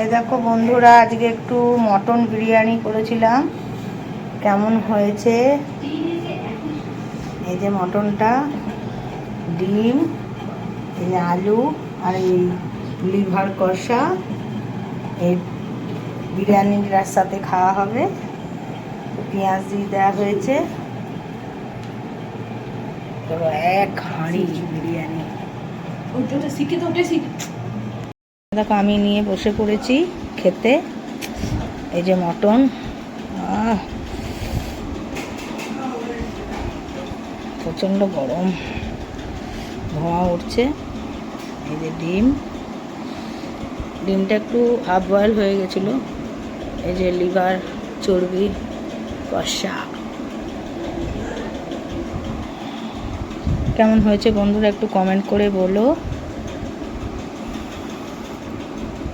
এই দেখো বন্ধুরা, আজকে একটু মটন বিরিয়ানি করেছিলাম। কেমন হয়েছে? এই যে মটনটা, ডিম, এই যে আলু আর এই লিভার কষা, এই বিরিয়ানির সাথে খাওয়া হবে। পেঁয়াজ দিয়ে দেওয়া হয়েছে। এক হাঁড়ি বিরিয়ানি। দেখো আমি নিয়ে বসে পড়েছি খেতে। এই যে মটন, প্রচণ্ড গরম, ধোঁয়া উঠছে। এই যে ডিমটা একটু হাফ বয়েল হয়ে গেছিলো। এই যে লিভার, চর্বি কষা। কেমন হয়েছে বন্ধুরা একটু কমেন্ট করে বলো।